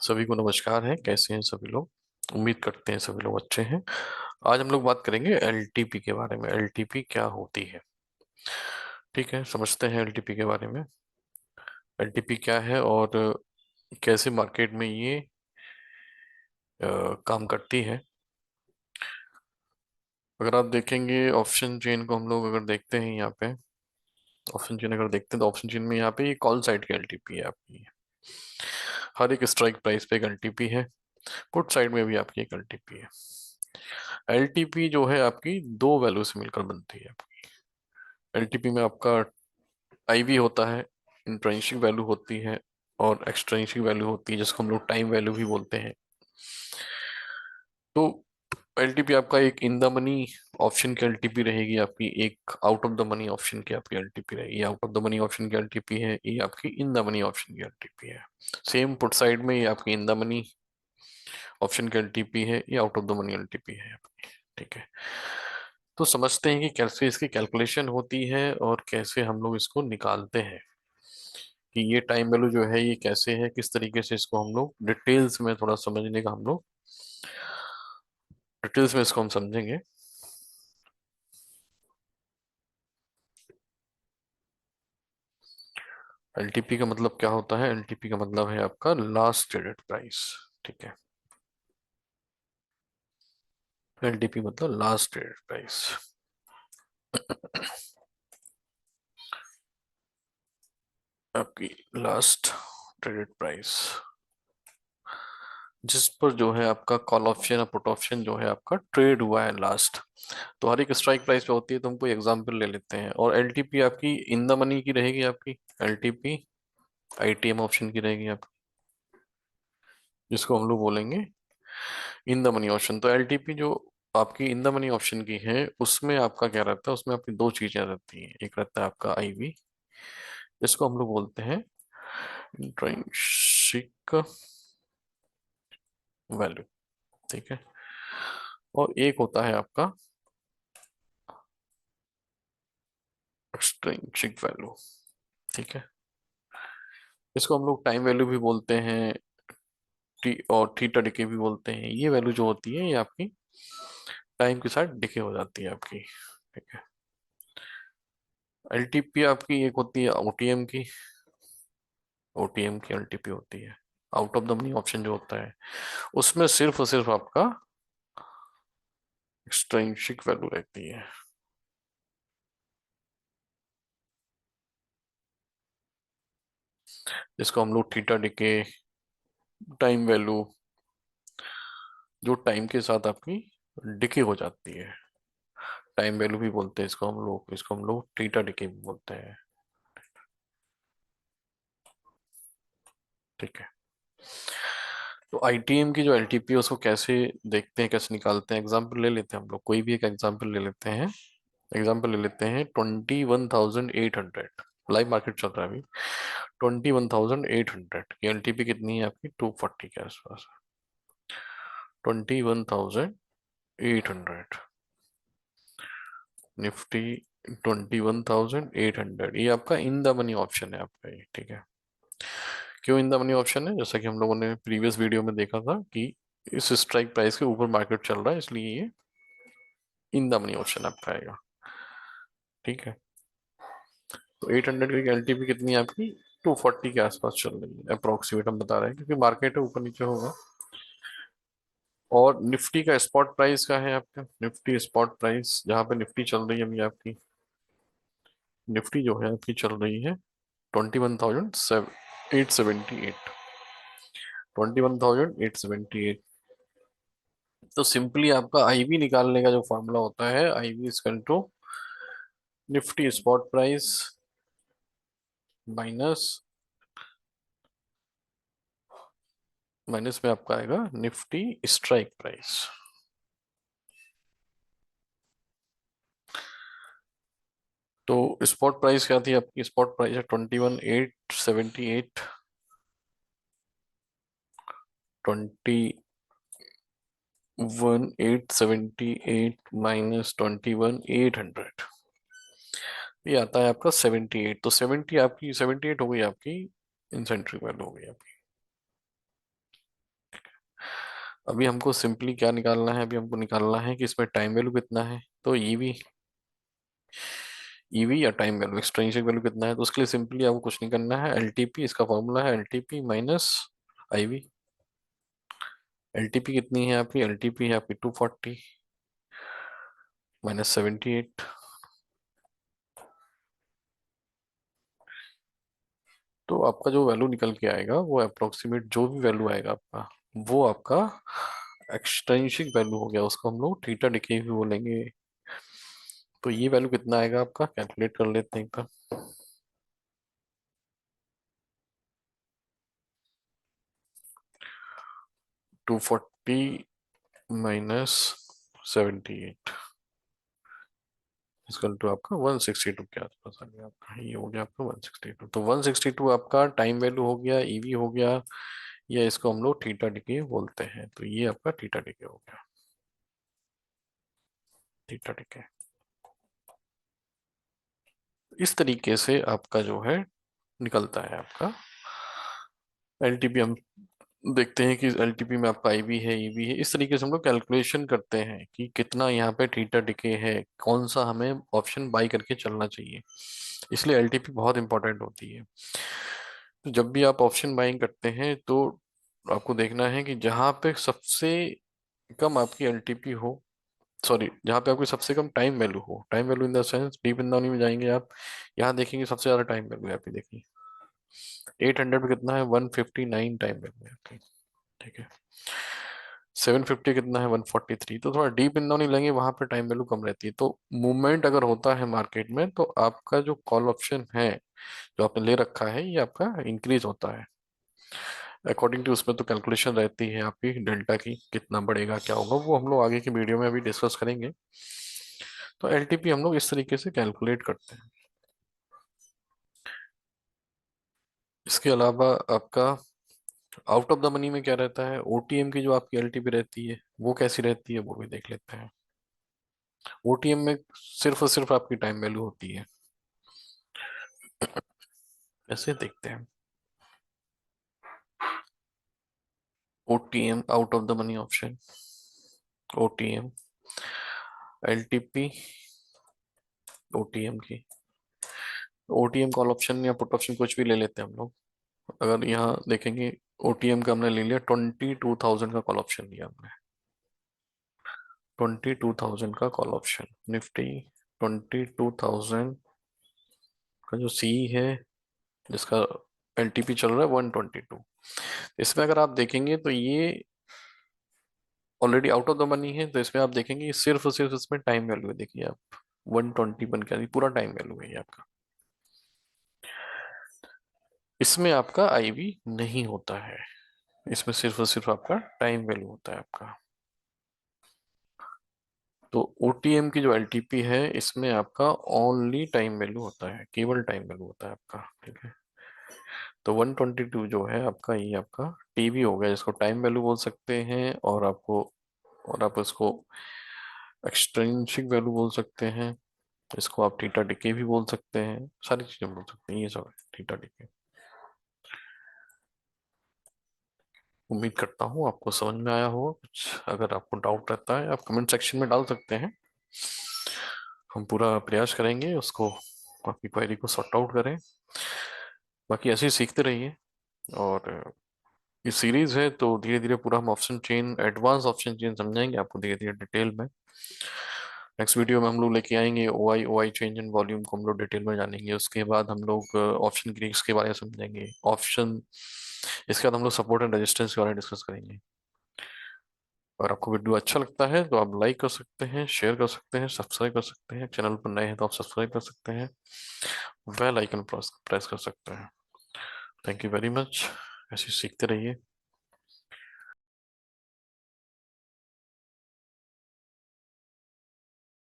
सभी को नमस्कार है। कैसे हैं सभी लोग? उम्मीद करते हैं सभी लोग अच्छे हैं। आज हम लोग बात करेंगे एलटीपी के बारे में। एलटीपी क्या होती है? ठीक है, समझते हैं एलटीपी के बारे में। एलटीपी क्या है और कैसे मार्केट में ये काम करती है। अगर आप देखेंगे ऑप्शन चेन को, हम लोग अगर देखते हैं यहाँ पे ऑप्शन चेन अगर देखते हैं तो ऑप्शन चेन में यहाँ पे ये कॉल साइड की एलटीपी है आपकी। हर एक स्ट्राइक प्राइस पे एक एलटीपी है। पुट साइड में भी आपकी एक एलटीपी है। एलटीपी जो है आपकी दो वैल्यू से मिलकर बनती है। एलटीपी में आपका आईवी होता है, इंट्रिंसिक वैल्यू होती है, और एक्सट्रिंसिक वैल्यू होती है जिसको हम लोग टाइम वैल्यू भी बोलते हैं। तो एलटीपी आपका एक इन द मनी ऑप्शन की एलटीपी रहेगी आपकी, एक out of the money option की आपकी एलटीपी रहेगी। ये out of the money option की एलटीपी है, ये आपकी इन द मनी ऑप्शन की एलटीपी है। सेम पुट साइड में ये आपकी इन द मनी ऑप्शन की एलटीपी है, ये out of the money LTP है आपकी। ठीक है, तो समझते हैं कि कैसे इसकी कैलकुलेशन होती है और कैसे हम लोग इसको निकालते हैं कि ये टाइम वैल्यू जो है ये कैसे है, किस तरीके से इसको हम लोग डिटेल्स में थोड़ा समझने का हम लोग डिटेल्स में इसको हम समझेंगे। एलटीपी का मतलब क्या होता है? एलटीपी का मतलब है आपका लास्ट ट्रेडेड प्राइस। ठीक है, एलटीपी मतलब लास्ट ट्रेडेड प्राइस। आपकी लास्ट ट्रेडेड प्राइस जिस पर जो है आपका कॉल ऑप्शन या पुट ऑप्शन जो है आपका ट्रेड हुआ है लास्ट। तो हर एक स्ट्राइक प्राइस पे होती है, तो हम कोई एग्जांपल ले लेते हैं। और एलटीपी आपकी इन द मनी की रहेगी आपकी। एलटीपी आईटीएम ऑप्शन की रहेगी आपकी, जिसको हम लोग बोलेंगे इन द मनी ऑप्शन। तो एलटीपी जो आपकी इन द मनी ऑप्शन की है उसमें आपका क्या रहता है? उसमें आपकी दो चीजें रहती हैं। एक रहता है आपका आईवी, जिसको हम लोग बोलते हैं इंट्रिंसिक वैल्यू। ठीक है, और एक होता है आपका एक्सट्रिंसिक वैल्यू। ठीक है, इसको हम लोग टाइम वैल्यू भी बोलते हैं, टी और थीटा डिके भी बोलते हैं। ये वैल्यू जो होती है ये आपकी टाइम के साथ डिके हो जाती है आपकी। ठीक है, एलटीपी आपकी एक होती है ओटीएम की। ओटीएम की एलटीपी होती है out of the money option जो होता है, उसमें सिर्फ और सिर्फ आपका एक्सट्रिंसिक वैल्यू रहती है। इसको हम लोग थीटा डिके टाइम वैल्यू, जो टाइम के साथ आपकी डिके हो जाती है, टाइम वैल्यू भी बोलते हैं इसको हम लोग। इसको हम लोग थीटा डिके भी बोलते हैं। ठीक है, तो आईटीएम की जो एलटीपी है उसको कैसे देखते हैं, कैसे निकालते हैं? एग्जाम्पल ले लेते हैं हम लोग, कोई भी एक एग्जाम्पल ले लेते हैं। एग्जाम्पल ले लेते हैं 21,800। लाइव मार्केट चल रहा है अभी। 21,800 की एलटीपी कितनी है आपकी? 240 के आसपास। 21,800 निफ्टी 21,800, ये आपका इन द मनी ऑप्शन है आपका ये। ठीक है, क्यों इन द मनी ऑप्शन है? जैसा कि हम लोगों ने प्रीवियस वीडियो में देखा था कि इस स्ट्राइक प्राइस के ऊपर मार्केट चल रहा है, इसलिए ये इन द मनी ऑप्शन आपका आएगा। ठीक है, तो 800 की एलटीपी कितनी है आपकी? 240 के आसपास चल रही है, अप्रोक्सीमेट हम बता रहे हैं क्योंकि मार्केट है, ऊपर नीचे होगा। और निफ्टी का स्पॉट प्राइस का है आपका, निफ्टी स्पॉट प्राइस जहाँ पे निफ्टी चल रही है अभी आपकी, निफ्टी जो है आपकी चल रही है 21,878। 21,878। तो सिंपली आपका आईवी निकालने का जो फॉर्मूला होता है, IV is to Nifty spot price minus, minus में आपका आएगा निफ्टी स्ट्राइक प्राइस। तो स्पॉट प्राइस क्या थी आपकी? स्पॉट प्राइस है 21,878। 21,878 माइनस 21,800, ये आता है आपका 78। तो 70 आपकी 78 हो गई आपकी इंसेंट्री वैल्यू हो गई आपकी। अभी हमको सिंपली क्या निकालना है, अभी हमको निकालना है कि इसमें टाइम वैल्यू कितना है। तो ईवी, ईवी या टाइम वैल्यू, एक्सट्रिंसिक वैल्यू कितना है, तो उसके लिए सिंपली आपको कुछ नहीं करना है, एलटीपी, इसका फॉर्मूला है एलटीपी माइनस आईवी। एलटीपी कितनी है आपकी, एलटीपी है आपकी 240 माइनस 78। तो आपका जो वैल्यू निकल के आएगा वो अप्रोक्सीमेट जो भी वैल्यू आएगा आपका, वो आपका एक्सट्रिंसिक वैल्यू हो गया, उसको हम लोग थीटा डिके भी बोलेंगे। तो ये वैल्यू कितना आएगा आपका, कैलकुलेट कर लेते हैं एक बार। 240 माइनस 78 इसकल टू आपका 162 के आसपास आ गया आपका, ये हो गया आपका 162। तो 162 आपका टाइम वैल्यू हो गया, ईवी हो गया, या इसको हम लोग थीटा डिके बोलते हैं। तो ये आपका थीटा डिके हो गया, थीटा डिके। इस तरीके से आपका जो है निकलता है आपका एलटीपी। हम देखते हैं कि एलटीपी में आपका आईवी है, ईवी है, इस तरीके से हम लोग कैलकुलेशन करते हैं कि कितना यहाँ पे थीटा डिके है, कौन सा हमें ऑप्शन बाई करके चलना चाहिए। इसलिए एलटीपी बहुत इंपॉर्टेंट होती है। तो जब भी आप ऑप्शन बाइंग करते हैं तो आपको देखना है कि जहाँ पे सबसे कम आपकी एलटीपी हो, सॉरी, जहाँ पे आपकी सबसे कम टाइम वैल्यू हो, time value in the sense deep इंदौनी में जाएंगे आप, यहाँ देखेंगे सबसे ज्यादा टाइम वैल्यू है आपकी, देखिए 800 पे कितना है, 159 टाइम वैल्यू है आपकी, ठीक है। 750 कितना है, 143। तो थोड़ा डीप इंदौनी लेंगे, वहां पे टाइम वैल्यू कम रहती है। तो मूवमेंट अगर होता है मार्केट में तो आपका जो कॉल ऑप्शन है जो आपने ले रखा है ये आपका इंक्रीज होता है अकॉर्डिंग टू, उसमें तो कैलकुलेशन रहती है आपकी डेल्टा की, कितना बढ़ेगा क्या होगा, वो हम लोग आगे की वीडियो में अभी डिस्कस करेंगे। तो एलटीपी हम लोग इस तरीके से कैलकुलेट करते हैं। इसके अलावा आपका आउट ऑफ द मनी में क्या रहता है, ओटीएम की जो आपकी एलटीपी रहती है वो कैसी रहती है, वो भी देख लेते हैं। ओटीएम में सिर्फ और सिर्फ आपकी टाइम वैल्यू होती है, ऐसे देखते हैं। OTM, out of the money option, OTM, LTP, OTM की, ओटीएम कॉल ऑप्शन या पुट ऑप्शन कुछ भी ले लेते हैं हम लोग। अगर यहाँ देखेंगे ओटीएम का हमने ले लिया 22,000 का कॉल ऑप्शन लिया हमने, 22,000 का कॉल ऑप्शन निफ्टी, 22,000 का जो सी है जिसका एलटीपी चल रहा है 122। इसमें अगर आप देखेंगे तो ये already out of the money है, तो इसमें आप देखेंगे ये सिर्फ और सिर्फ इसमें टाइम वैल्यू है, देखिए आप 120 बन के पूरा टाइम वैल्यू है ये आपका। इसमें आपका आईवी नहीं होता है, इसमें सिर्फ और सिर्फ आपका टाइम वैल्यू होता है आपका। तो ओटीएम की जो एलटीपी है इसमें आपका ओनली टाइम वैल्यू होता है, केवल टाइम वैल्यू होता है आपका, ठीक है। तो 122 जो है आपका, ये आपका टीवी हो गया, जिसको टाइम वैल्यू बोल सकते हैं, और आपको, और आप इसको एक्सट्रिंसिक वैल्यू बोल सकते हैं, इसको आप थीटा डिके भी बोल सकते हैं, सारी चीजें बोल सकते हैं, ये सब है थीटा डिके। उम्मीद करता हूँ आपको समझ में आया होगा कुछ। अगर आपको डाउट रहता है आप कमेंट सेक्शन में डाल सकते हैं, हम पूरा प्रयास करेंगे उसको, आपकी क्वेरी को सॉर्ट आउट करें। बाकी ऐसे ही सीखते रहिए। और ये सीरीज है तो धीरे धीरे पूरा हम option chain, advance option chain समझाएंगे आपको धीरे धीरे डिटेल में। नेक्स्ट वीडियो में हम लोग लेके आएंगे ओ आई चेंज इन वॉल्यूम को हम लोग डिटेल में जानेंगे। उसके बाद हम लोग ऑप्शन ग्रीक्स के बारे में समझेंगे, ऑप्शन, इसके बाद हम लोग सपोर्ट एंड रेजिस्टेंस के बारे में डिस्कस करेंगे। अगर आपको वीडियो अच्छा लगता है तो आप लाइक कर सकते हैं, शेयर कर सकते हैं, सब्सक्राइब कर सकते हैं, चैनल पर नए हैं तो आप सब्सक्राइब कर सकते हैं, बेल आइकन प्रेस प्रेस कर सकते हैं। थैंक यू वेरी मच, ऐसे सीखते रहिए।